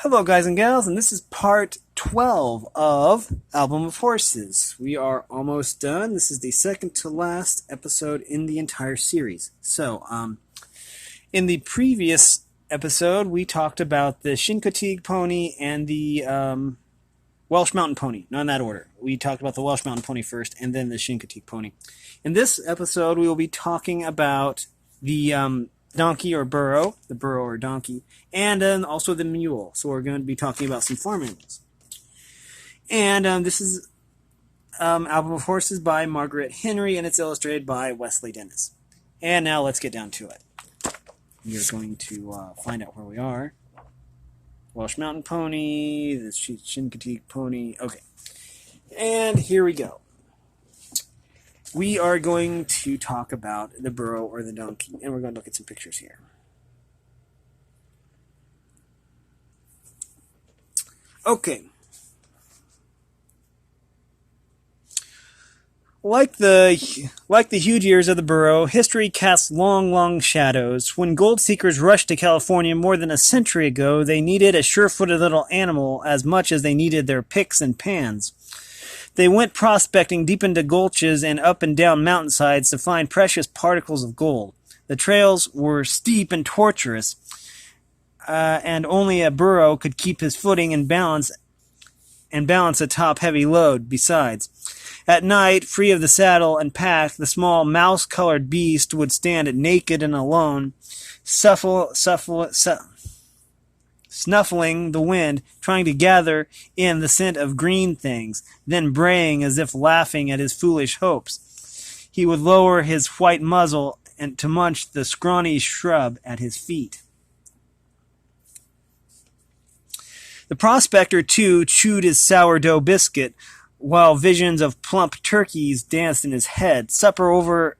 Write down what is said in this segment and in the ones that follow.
Hello, guys and gals, and this is part 12 of Album of Horses. We are almost done. This is the second to last episode in the entire series. In the previous episode, we talked about the Chincoteague pony and the Welsh Mountain Pony. Not in that order. We talked about the Welsh Mountain Pony first, and then the Chincoteague pony. In this episode, we will be talking about the donkey or burro, the burro or donkey, and then also the mule. So we're going to be talking about some farm animals. And this is Album of Horses by Marguerite Henry, and it's illustrated by Wesley Dennis. And now let's get down to it. We are going to find out where we are. Welsh Mountain Pony, the Chincoteague pony. Okay. And here we go. We are going to talk about the burro or the donkey, and we're going to look at some pictures here. Okay. Like the huge ears of the burro, history casts long shadows. When gold seekers rushed to California more than a century ago, they needed a sure-footed little animal as much as they needed their picks and pans. They went prospecting deep into gulches and up and down mountainsides to find precious particles of gold. The trails were steep and tortuous, and only a burro could keep his footing and balance a top-heavy load. Besides, at night, free of the saddle and pack, the small mouse-colored beast would stand naked and alone, snuffling the wind, trying to gather in the scent of green things, then braying as if laughing at his foolish hopes. He would lower his white muzzle and to munch the scrawny shrub at his feet. The prospector, too, chewed his sourdough biscuit, while visions of plump turkeys danced in his head. Supper over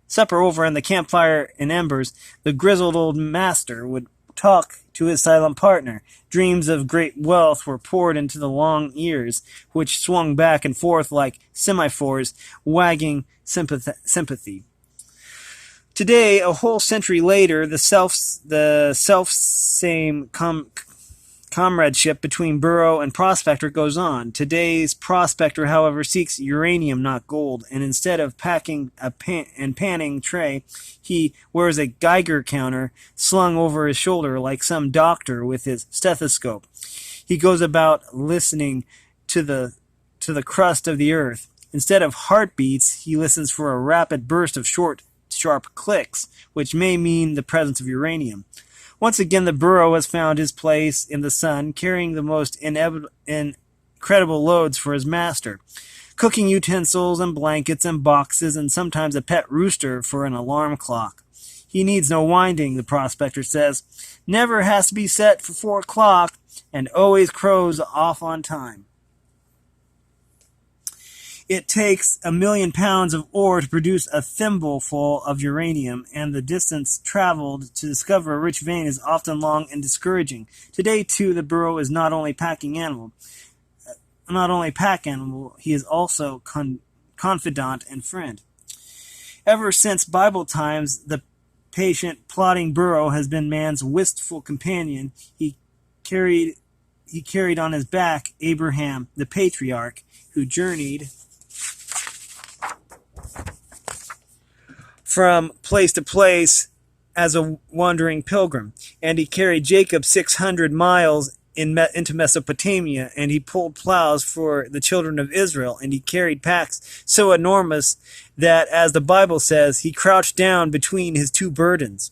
and the campfire and embers, the grizzled old master would talk to his silent partner. Dreams of great wealth were poured into the long ears, which swung back and forth like semaphores, wagging sympathy. Today, a whole century later, the self-same comradeship between burro and prospector goes on. Today's prospector, however, seeks uranium, not gold, and instead of packing a panning tray, he wears a Geiger counter slung over his shoulder like some doctor with his stethoscope. He goes about listening to the crust of the earth. Instead of heartbeats, he listens for a rapid burst of short, sharp clicks, which may mean the presence of uranium. Once again, the burro has found his place in the sun, carrying the most incredible loads for his master. Cooking utensils and blankets and boxes and sometimes a pet rooster for an alarm clock. He needs no winding, the prospector says. Never has to be set for 4 o'clock and always crows off on time. It takes 1,000,000 pounds of ore to produce a thimbleful of uranium, and the distance traveled to discover a rich vein is often long and discouraging. Today, too, the burro is not only pack animal, he is also confidant and friend. Ever since Bible times, the patient, plodding burro has been man's wistful companion. He carried on his back Abraham, the patriarch, who journeyed from place to place as a wandering pilgrim, and he carried Jacob 600 miles into Mesopotamia, and he pulled plows for the children of Israel, and he carried packs so enormous that, as the Bible says, he crouched down between his 2 burdens.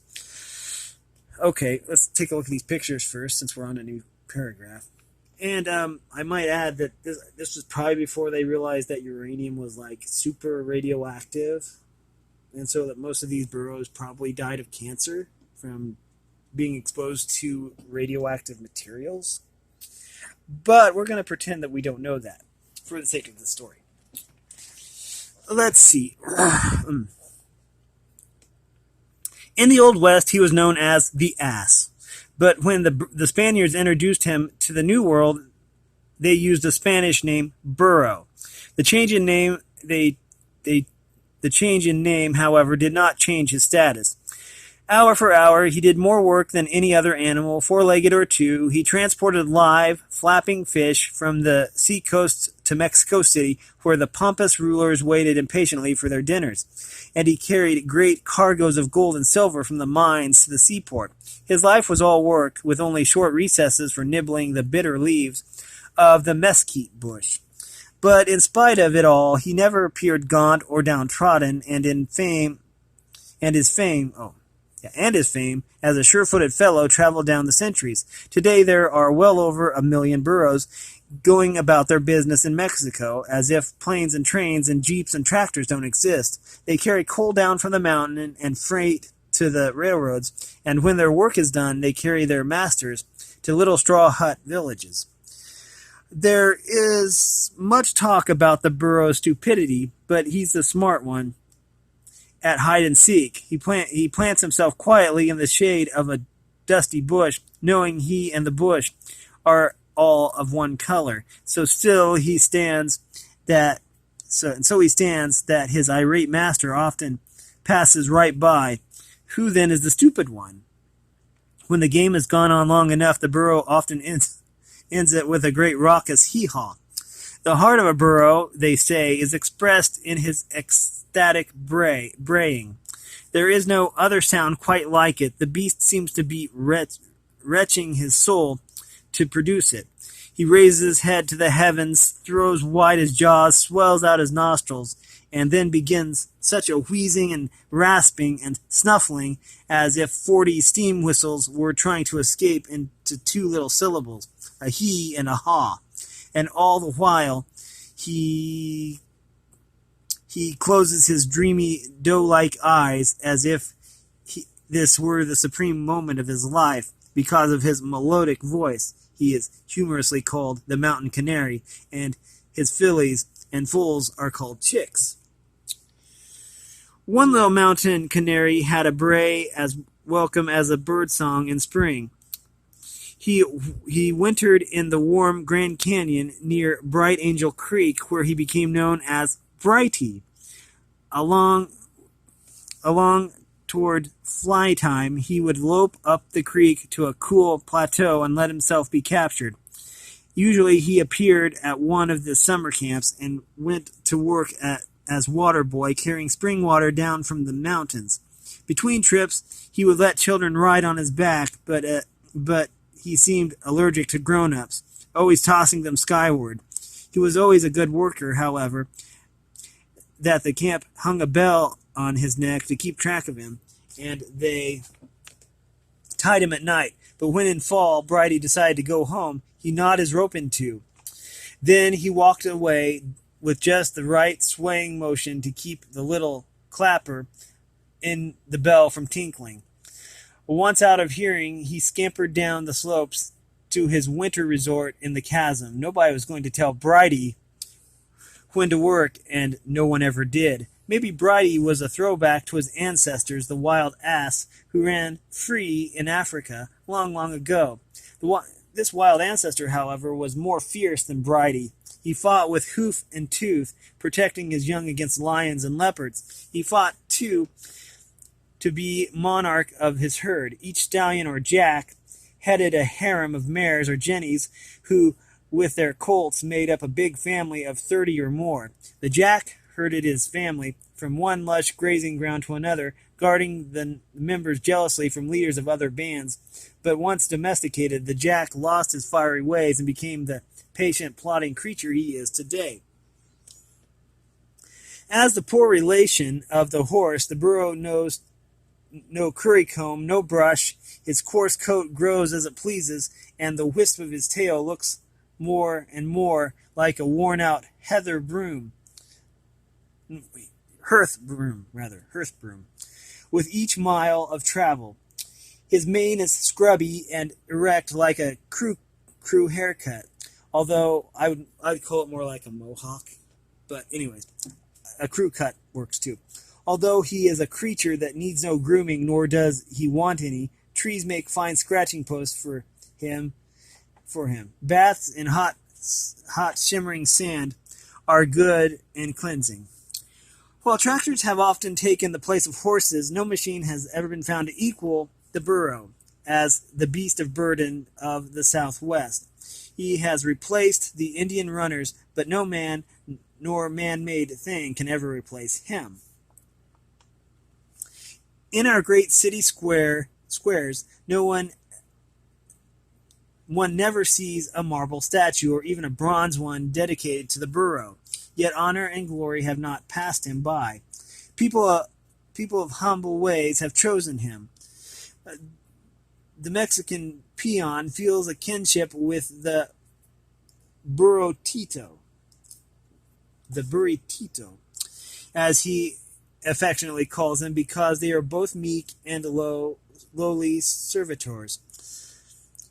Okay, let's take a look at these pictures first, since we're on a new paragraph. And I might add that this was probably before they realized that uranium was like super radioactive, and so that most of these burros probably died of cancer from being exposed to radioactive materials. But we're going to pretend that we don't know that for the sake of the story. Let's see. In the Old West, he was known as the Ass. But when the Spaniards introduced him to the New World, they used the Spanish name Burro. The change in name, however, did not change his status. Hour for hour, he did more work than any other animal, four-legged or two. He transported live, flapping fish from the seacoast to Mexico City, where the pompous rulers waited impatiently for their dinners. And he carried great cargoes of gold and silver from the mines to the seaport. His life was all work, with only short recesses for nibbling the bitter leaves of the mesquite bush. But in spite of it all, he never appeared gaunt or downtrodden, and his fame as a sure-footed fellow traveled down the centuries. Today there are well over 1 million burros going about their business in Mexico, as if planes and trains and jeeps and tractors don't exist. They carry coal down from the mountain and freight to the railroads, and when their work is done, they carry their masters to little straw hut villages. There is much talk about the burro's stupidity, but he's the smart one. At hide and seek, he plants himself quietly in the shade of a dusty bush, knowing he and the bush are all of one color. So he stands that his irate master often passes right by. Who then is the stupid one? When the game has gone on long enough, the burro often ends it with a great raucous hee-haw. The heart of a burro, they say, is expressed in his ecstatic braying. There is no other sound quite like it. The beast seems to be retching his soul to produce it. He raises his head to the heavens, throws wide his jaws, swells out his nostrils, and then begins such a wheezing and rasping and snuffling as if 40 steam whistles were trying to escape into 2 little syllables, a he and a haw. And all the while, he closes his dreamy, doe-like eyes as if this were the supreme moment of his life. Because of his melodic voice, he is humorously called the mountain canary, and his fillies and foals are called chicks. One little mountain canary had a bray as welcome as a bird song in spring. He wintered in the warm Grand Canyon near Bright Angel Creek, where he became known as Brighty. Along toward fly time, he would lope up the creek to a cool plateau and let himself be captured. Usually he appeared at one of the summer camps and went to work as water boy, carrying spring water down from the mountains. Between trips, he would let children ride on his back, but he seemed allergic to grown-ups, always tossing them skyward. He was always a good worker, however, that the camp hung a bell on his neck to keep track of him, and they tied him at night. But when in fall Brighty decided to go home, he gnawed his rope in two. Then he walked away with just the right swaying motion to keep the little clapper in the bell from tinkling. Once out of hearing, he scampered down the slopes to his winter resort in the chasm. Nobody was going to tell Brighty when to work, and no one ever did. Maybe Brighty was a throwback to his ancestors, the wild ass who ran free in Africa long, long ago. This wild ancestor, however, was more fierce than Brighty. He fought with hoof and tooth, protecting his young against lions and leopards. He fought, too, to be monarch of his herd. Each stallion or jack headed a harem of mares or jennies who, with their colts, made up a big family of 30 or more. The jack herded his family from one lush grazing ground to another, guarding the members jealously from leaders of other bands. But once domesticated, the jack lost his fiery ways and became the patient, plodding creature he is today. As the poor relation of the horse, the burro knows no currycomb, no brush. His coarse coat grows as it pleases, and the wisp of his tail looks more and more like a worn-out hearth broom. With each mile of travel. His mane is scrubby and erect like a crew haircut, although I'd call it more like a mohawk. But anyways, a crew cut works too. Although he is a creature that needs no grooming, nor does he want any, trees make fine scratching posts for him. Baths in hot shimmering sand are good and cleansing. While tractors have often taken the place of horses, no machine has ever been found to equal the burro as the beast of burden of the Southwest. He has replaced the Indian runners, but no man nor man-made thing can ever replace him. In our great city squares, one never sees a marble statue or even a bronze one dedicated to the burro. Yet honor and glory have not passed him by. People of humble ways have chosen him. The Mexican peon feels a kinship with the burrotito, as he affectionately calls them, because they are both meek and lowly servitors.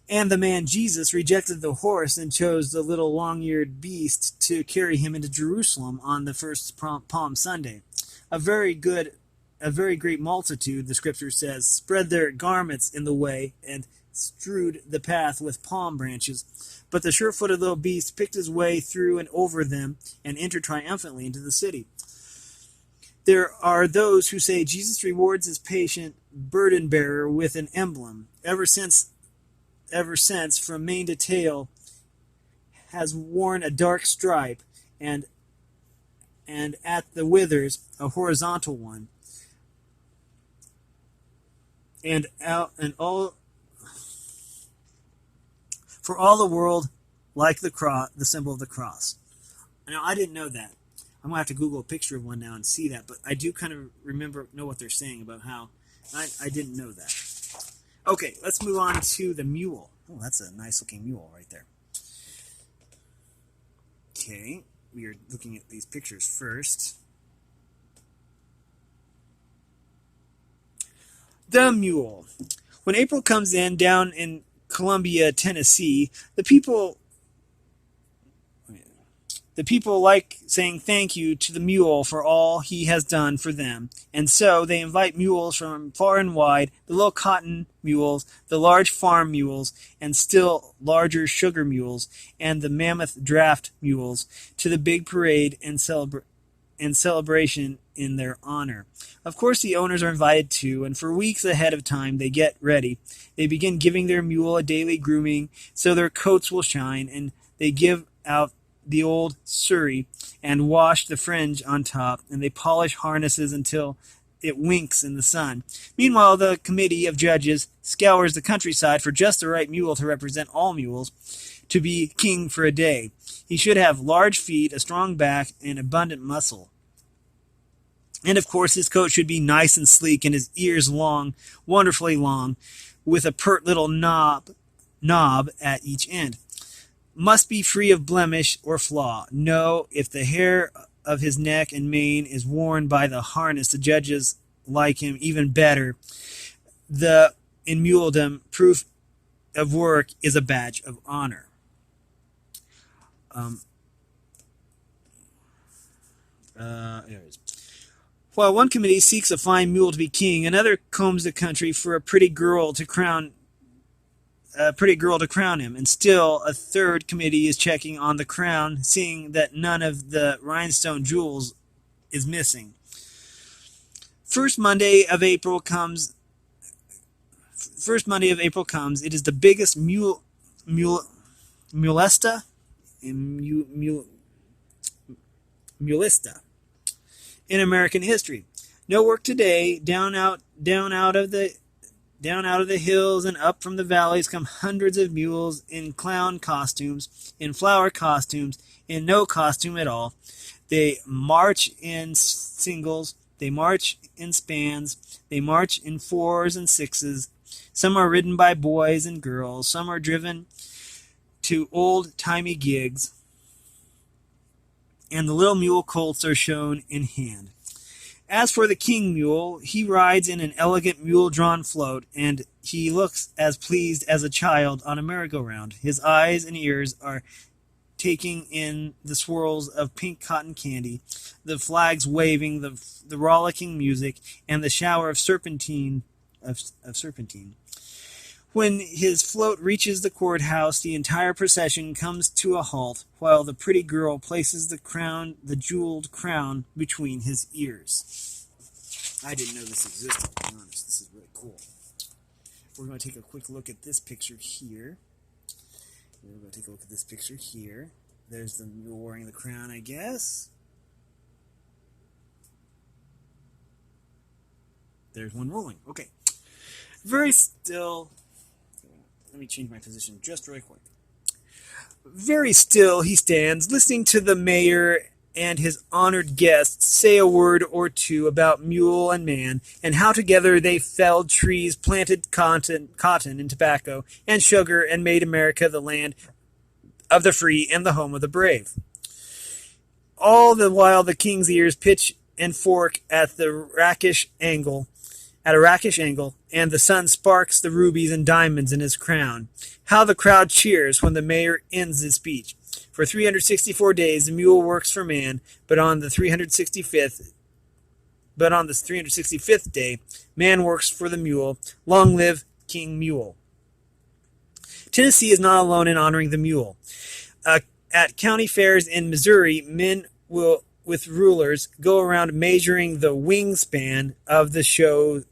And the man Jesus rejected the horse and chose the little long-eared beast to carry him into Jerusalem on the first Palm Sunday. A very great multitude, the scripture says, spread their garments in the way and strewed the path with palm branches. But the sure-footed little beast picked his way through and over them and entered triumphantly into the city. There are those who say Jesus rewards his patient burden-bearer with an emblem. Ever since, from mane to tail, has worn a dark stripe, and at the withers a horizontal one, and all for all the world like the cross, the symbol of the cross. Now, I didn't know that. I'm gonna have to Google a picture of one now and see that, but I do kind of know what they're saying about how I didn't know that. Okay, let's move on to the mule. Oh, that's a nice looking mule right there. Okay, we are looking at these pictures first. The mule. When April comes in down in Columbia, Tennessee, the people like saying thank you to the mule for all he has done for them. And so they invite mules from far and wide, the little cotton mules, the large farm mules, and still larger sugar mules, and the mammoth draft mules, to the big parade and celebration in their honor. Of course, the owners are invited too, and for weeks ahead of time they get ready. They begin giving their mule a daily grooming so their coats will shine, and they give out the old surrey and wash the fringe on top, and they polish harnesses until it winks in the sun. Meanwhile, the committee of judges scours the countryside for just the right mule to represent all mules, to be king for a day. He should have large feet, a strong back, and abundant muscle. And of course, his coat should be nice and sleek, and his ears long, wonderfully long, with a pert little knob at each end. Must be free of blemish or flaw. No, if the hair of his neck and mane is worn by the harness, the judges like him even better. In muledom, proof of work is a badge of honor. While one committee seeks a fine mule to be king, another combs the country for a pretty girl to crown him, and still a third committee is checking on the crown, seeing that none of the rhinestone jewels is missing. First Monday of April comes. It is the biggest mulesta in American history. No work today. Down out of the hills and up from the valleys come hundreds of mules in clown costumes, in flower costumes, in no costume at all. They march in singles, they march in spans, they march in 4s and 6s. Some are ridden by boys and girls, some are driven to old-timey gigs, and the little mule colts are shown in hand. As for the king mule, he rides in an elegant mule-drawn float, and he looks as pleased as a child on a merry-go-round. His eyes and ears are taking in the swirls of pink cotton candy, the flags waving, the rollicking music, and the shower of serpentine. When his float reaches the courthouse, the entire procession comes to a halt while the pretty girl places the jeweled crown between his ears. I didn't know this existed, to be honest. This is really cool. We're going to take a quick look at this picture here. There's the mule wearing the crown, I guess. There's one rolling. Okay. Very still. Let me change my position just really quick. Very still he stands, listening to the mayor and his honored guests say a word or two about mule and man, and how together they felled trees, planted cotton and tobacco, and sugar, and made America the land of the free and the home of the brave. All the while the king's ears pitch and fork at a rakish angle, and the sun sparks the rubies and diamonds in his crown. How the crowd cheers when the mayor ends his speech. For 364 days the mule works for man, but on the 365th day, man works for the mule. Long live King Mule. Tennessee is not alone in honoring the mule. At county fairs in Missouri, men with rulers go around measuring the wingspan of the show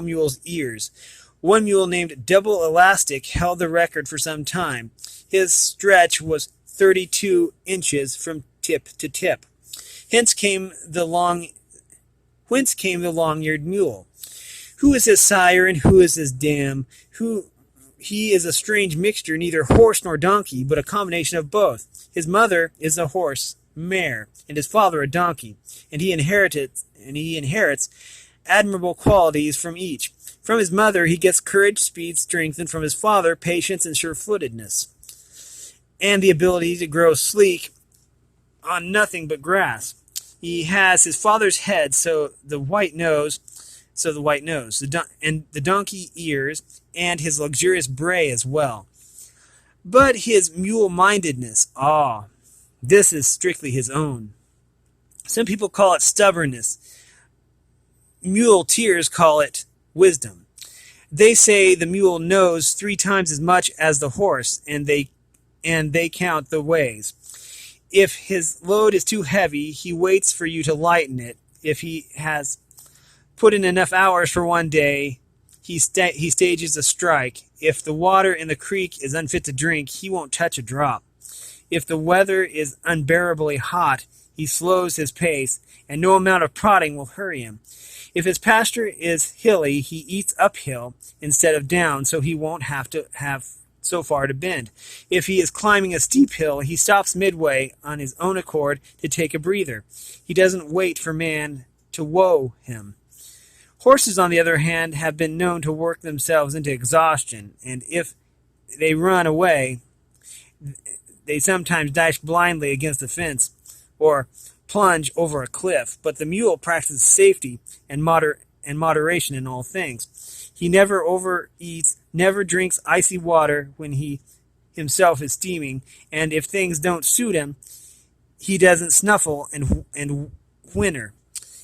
mule's ears. One mule named Double Elastic held the record for some time. His stretch was 32 inches from tip to tip. Whence came the long-eared mule? Who is his sire and who is his dam? He is a strange mixture, neither horse nor donkey, but a combination of both. His mother is a horse, mare, and his father a donkey, and he inherits admirable qualities from each. From his mother he gets courage, speed, strength, and from his father patience and sure-footedness, and the ability to grow sleek on nothing but grass. He has his father's head, the white nose, and the donkey ears, and his luxurious bray as well. But his mule-mindedness, this is strictly his own. Some people call it stubbornness. Muleteers call it wisdom. They say the mule knows 3 times as much as the horse, and they count the ways. If his load is too heavy, he waits for you to lighten it. If he has put in enough hours for one day, he stages a strike. If the water in the creek is unfit to drink, he won't touch a drop. If the weather is unbearably hot, he slows his pace, and no amount of prodding will hurry him. If his pasture is hilly, he eats uphill instead of down, so he won't have so far to bend. If he is climbing a steep hill, he stops midway on his own accord to take a breather. He doesn't wait for man to woe him. Horses, on the other hand, have been known to work themselves into exhaustion, and if they run away, they sometimes dash blindly against a fence or plunge over a cliff. But the mule practices safety and moderation in all things. He never overeats, never drinks icy water when he himself is steaming, and if things don't suit him, he doesn't snuffle and whiner.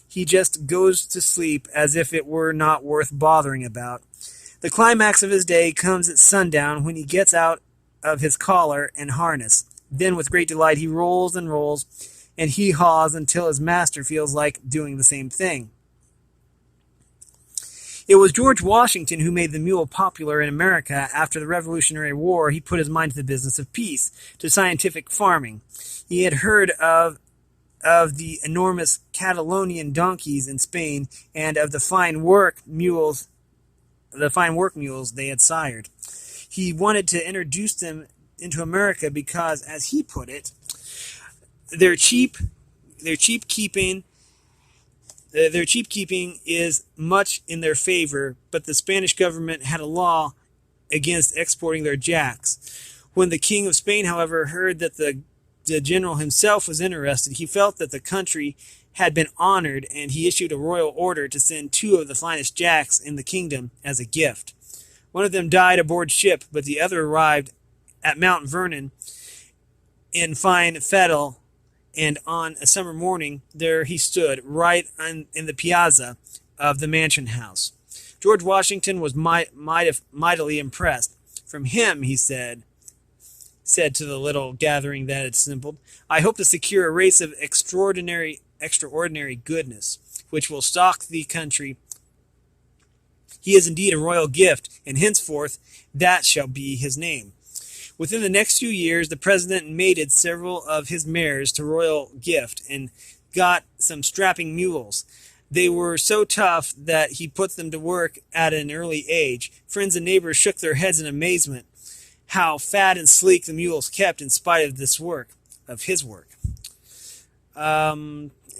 He just goes to sleep as if it were not worth bothering about. The climax of his day comes at sundown when he gets out of his collar and harness. Then with great delight he rolls and rolls and hee-haws until his master feels like doing the same thing. It was George Washington who made the mule popular in America. After the Revolutionary War, he put his mind to the business of peace, to scientific farming. He had heard of the enormous Catalonian donkeys in Spain and of the fine work mules they had sired. He wanted to introduce them into America because, as he put it, their cheap keeping is much in their favor, but the Spanish government had a law against exporting their jacks. When the King of Spain, however, heard that the general himself was interested, he felt that the country had been honored, and he issued a royal order to send 2 of the finest jacks in the kingdom as a gift. One of them died aboard ship, but the other arrived at Mount Vernon in fine fettle, and on a summer morning there he stood, right in the piazza of the mansion house. George Washington was mightily impressed. From him, he said to the little gathering that had assembled, I hope to secure a race of extraordinary goodness, which will stock the country. He is indeed a royal gift, and henceforth that shall be his name. Within the next few years, the president mated several of his mares to royal gift and got some strapping mules. They were so tough that he put them to work at an early age. Friends and neighbors shook their heads in amazement how fat and sleek the mules kept in spite of his work.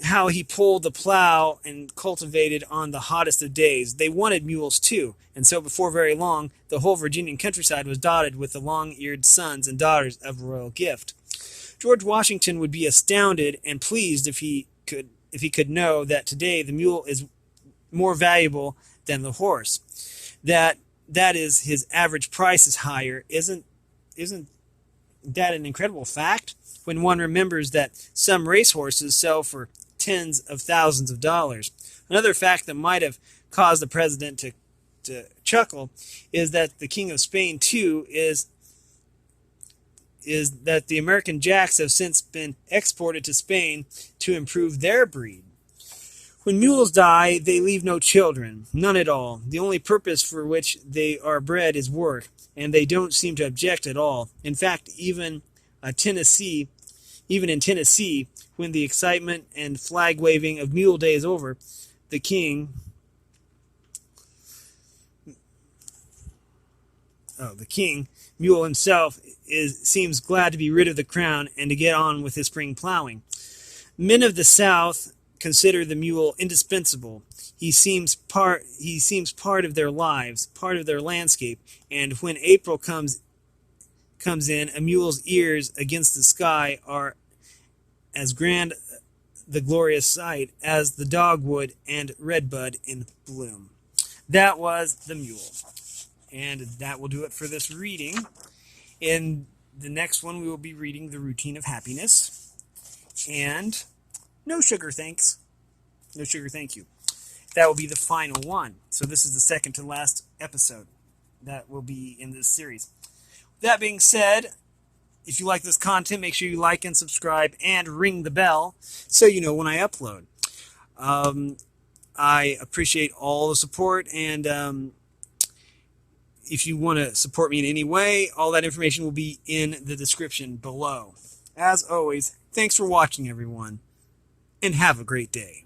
How he pulled the plow and cultivated on the hottest of days. They wanted mules too, and so before very long, the whole Virginian countryside was dotted with the long-eared sons and daughters of royal gift. George Washington would be astounded and pleased if he could know that today the mule is more valuable than the horse. That is, his average price is higher. Isn't that an incredible fact? When one remembers that some racehorses sell for tens of thousands of dollars. Another fact that might have caused the president to chuckle is that the King of Spain, too, is that the American jacks have since been exported to Spain to improve their breed. When mules die, they leave no children, none at all. The only purpose for which they are bred is work, and they don't seem to object at all. In fact, even in Tennessee, when the excitement and flag waving of Mule Day is over, the king, Mule himself, seems glad to be rid of the crown and to get on with his spring plowing. Men of the South consider the mule indispensable. He seems part of their lives, part of their landscape, and when April comes in, a mule's ears against the sky are as grand the glorious sight as the dogwood and redbud in bloom. That was the mule. And that will do it for this reading. In the next one, we will be reading The Routine of Happiness. And no sugar, thanks. No sugar, thank you. That will be the final one. So this is the second to last episode that will be in this series. That being said, if you like this content, make sure you like and subscribe and ring the bell so you know when I upload. I appreciate all the support, and if you want to support me in any way, all that information will be in the description below. As always, thanks for watching, everyone, and have a great day.